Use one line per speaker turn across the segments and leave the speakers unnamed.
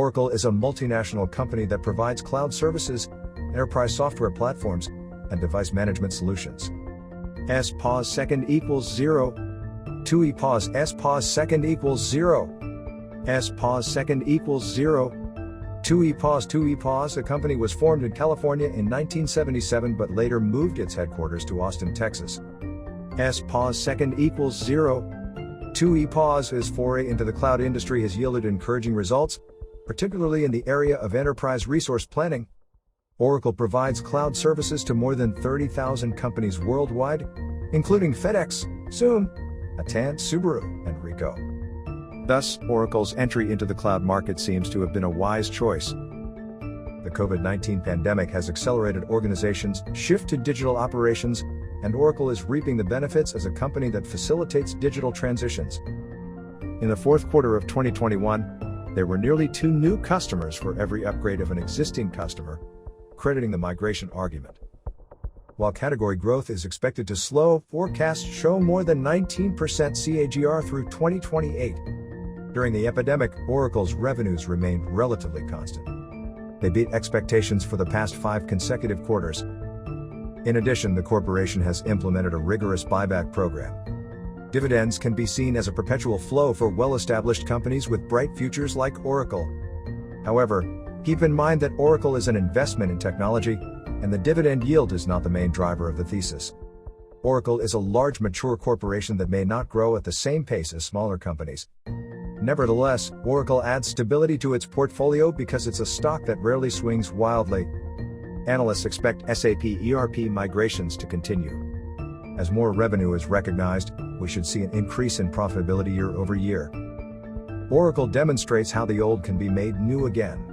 Oracle is a multinational company that provides cloud services, enterprise software platforms, and device management solutions. S pause second equals 0. 2 e pause S pause second equals 0. S pause second equals 0. 2 e pause. The company was formed in California in 1977 but later moved its headquarters to Austin, Texas. S pause second equals 0. 2 e pause His foray into the cloud industry has yielded encouraging results, particularly in the area of enterprise resource planning. Oracle provides cloud services to more than 30,000 companies worldwide, including FedEx, Zoom, AT&T, Subaru, and Ricoh. Thus, Oracle's entry into the cloud market seems to have been a wise choice. The COVID-19 pandemic has accelerated organizations' shift to digital operations, and Oracle is reaping the benefits as a company that facilitates digital transitions. In the fourth quarter of 2021, there were nearly 2 new customers for every upgrade of an existing customer, crediting the migration argument. While category growth is expected to slow, forecasts show more than 19% CAGR through 2028. During the epidemic, Oracle's revenues remained relatively constant. They beat expectations for the past 5 consecutive quarters. In addition, the corporation has implemented a rigorous buyback program. Dividends can be seen as a perpetual flow for well-established companies with bright futures like Oracle. However, keep in mind that Oracle is an investment in technology, and the dividend yield is not the main driver of the thesis. Oracle is a large, mature corporation that may not grow at the same pace as smaller companies. Nevertheless, Oracle adds stability to its portfolio because it's a stock that rarely swings wildly. Analysts expect SAP ERP migrations to continue. As more revenue is recognized, we should see an increase in profitability year over year. Oracle demonstrates how the old can be made new again.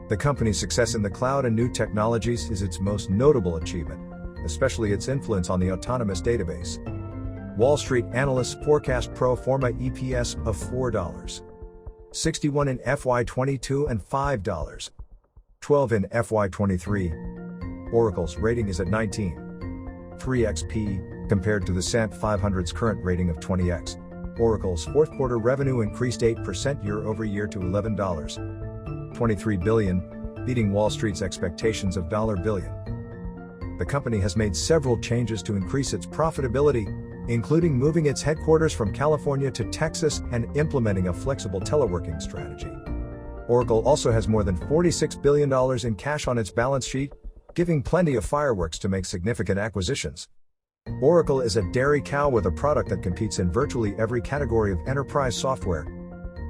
The company's success in the cloud and new technologies is its most notable achievement, especially its influence on the autonomous database. Wall Street analysts forecast pro forma EPS of $4.61 in FY22 and $5.12 in FY23. Oracle's rating is at 19.3x P, compared to the S&P 500's current rating of 20x. Oracle's fourth quarter revenue increased 8% year over year to $11.23 billion, beating Wall Street's expectations of $1 billion. The company has made several changes to increase its profitability, including moving its headquarters from California to Texas and implementing a flexible teleworking strategy. Oracle also has more than $46 billion in cash on its balance sheet, giving plenty of fireworks to make significant acquisitions. Oracle is a dairy cow with a product that competes in virtually every category of enterprise software.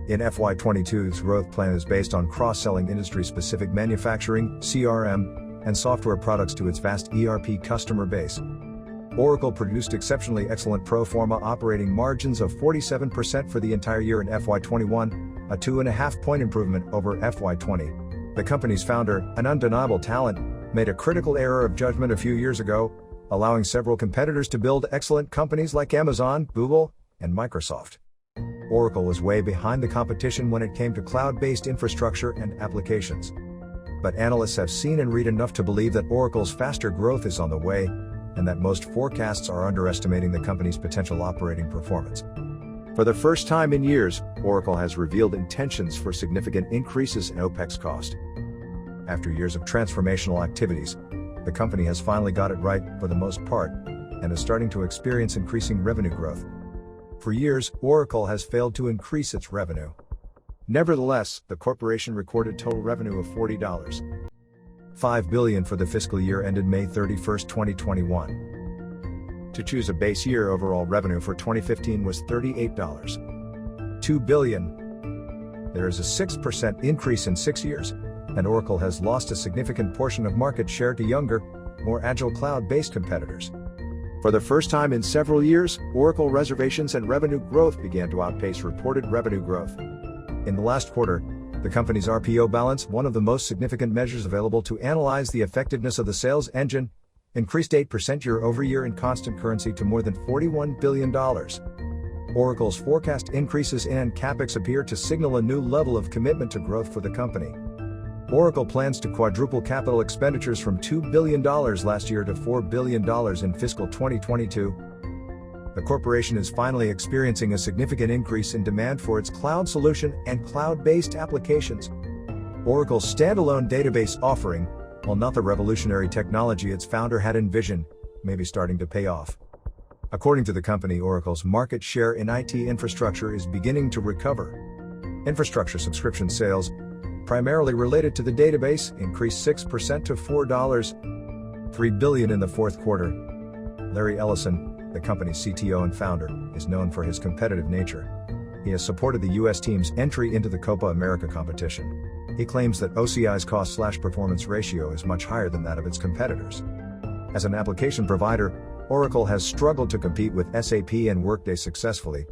In FY22's growth plan is based on cross-selling industry-specific manufacturing, CRM, and software products to its vast ERP customer base. Oracle produced exceptionally excellent pro forma operating margins of 47% for the entire year in FY21, a 2.5-point improvement over FY20. The company's founder, an undeniable talent, made a critical error of judgment a few years ago, allowing several competitors to build excellent companies like Amazon, Google, and Microsoft. Oracle was way behind the competition when it came to cloud-based infrastructure and applications. But analysts have seen and read enough to believe that Oracle's faster growth is on the way, and that most forecasts are underestimating the company's potential operating performance. For the first time in years, Oracle has revealed intentions for significant increases in OPEX cost. After years of transformational activities, the company has finally got it right for the most part, and is starting to experience increasing revenue growth. For years, Oracle has failed to increase its revenue. Nevertheless, the corporation recorded total revenue of $40.5 billion for the fiscal year ended May 31, 2021. To choose a base year, overall revenue for 2015 was $38.2 billion. There is a 6% increase in 6 years, and Oracle has lost a significant portion of market share to younger, more agile cloud-based competitors. For the first time in several years, Oracle reservations and revenue growth began to outpace reported revenue growth. In the last quarter, the company's RPO balance, one of the most significant measures available to analyze the effectiveness of the sales engine, increased 8% year over year in constant currency to more than $41 billion. Oracle's forecast increases in CapEx appear to signal a new level of commitment to growth for the company. Oracle plans to quadruple capital expenditures from $2 billion last year to $4 billion in fiscal 2022. The corporation is finally experiencing a significant increase in demand for its cloud solution and cloud-based applications. Oracle's standalone database offering, while not the revolutionary technology its founder had envisioned, may be starting to pay off. According to the company, Oracle's market share in IT infrastructure is beginning to recover. Infrastructure subscription sales, primarily related to the database, increased 6% to $4.3 billion in the fourth quarter. Larry Ellison, the company's CTO and founder, is known for his competitive nature. He has supported the U.S. team's entry into the Copa America competition. He claims that OCI's cost/performance ratio is much higher than that of its competitors. As an application provider, Oracle has struggled to compete with SAP and Workday successfully.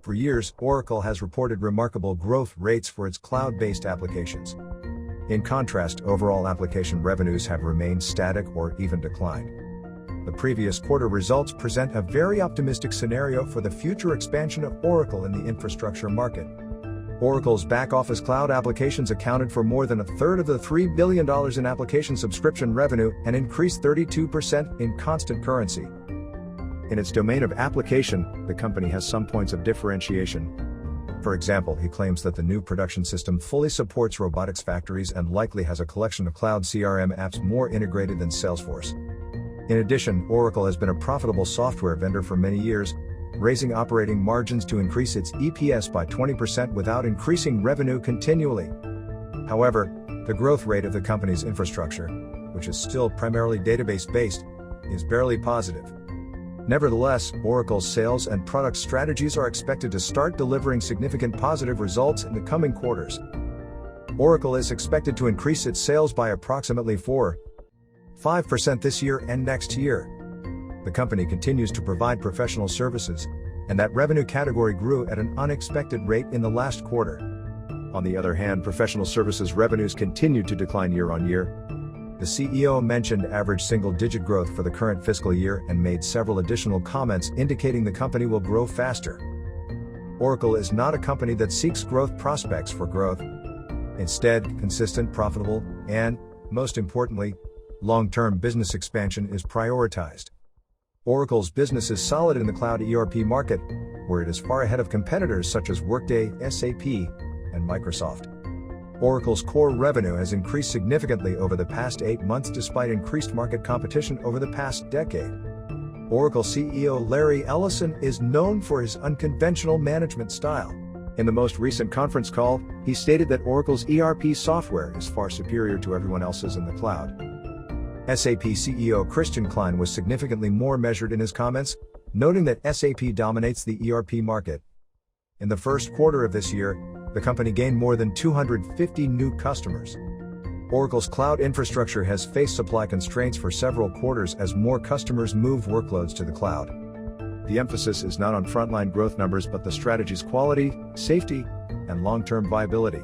For years, Oracle has reported remarkable growth rates for its cloud-based applications. In contrast, overall application revenues have remained static or even declined. The previous quarter results present a very optimistic scenario for the future expansion of Oracle in the infrastructure market. Oracle's back-office cloud applications accounted for more than a third of the $3 billion in application subscription revenue and increased 32% in constant currency. In its domain of application, the company has some points of differentiation. For example, he claims that the new production system fully supports robotics factories and likely has a collection of cloud CRM apps more integrated than Salesforce. In addition, Oracle has been a profitable software vendor for many years, raising operating margins to increase its EPS by 20% without increasing revenue continually. However, the growth rate of the company's infrastructure, which is still primarily database-based, is barely positive. Nevertheless, Oracle's sales and product strategies are expected to start delivering significant positive results in the coming quarters. Oracle is expected to increase its sales by approximately 4.5% this year and next year. The company continues to provide professional services, and that revenue category grew at an unexpected rate in the last quarter. On the other hand, professional services revenues continued to decline year on year. The CEO mentioned average single-digit growth for the current fiscal year and made several additional comments indicating the company will grow faster. Oracle is not a company that seeks growth prospects for growth. Instead, consistent, profitable, and, most importantly, long-term business expansion is prioritized. Oracle's business is solid in the cloud ERP market, where it is far ahead of competitors such as Workday, SAP, and Microsoft. Oracle's core revenue has increased significantly over the past 8 months despite increased market competition over the past decade. Oracle CEO Larry Ellison is known for his unconventional management style. In the most recent conference call, he stated that Oracle's ERP software is far superior to everyone else's in the cloud. SAP CEO Christian Klein was significantly more measured in his comments, noting that SAP dominates the ERP market. In the first quarter of this year, the company gained more than 250 new customers. Oracle's cloud infrastructure has faced supply constraints for several quarters as more customers move workloads to the cloud. The emphasis is not on frontline growth numbers but the strategy's quality, safety, and long-term viability.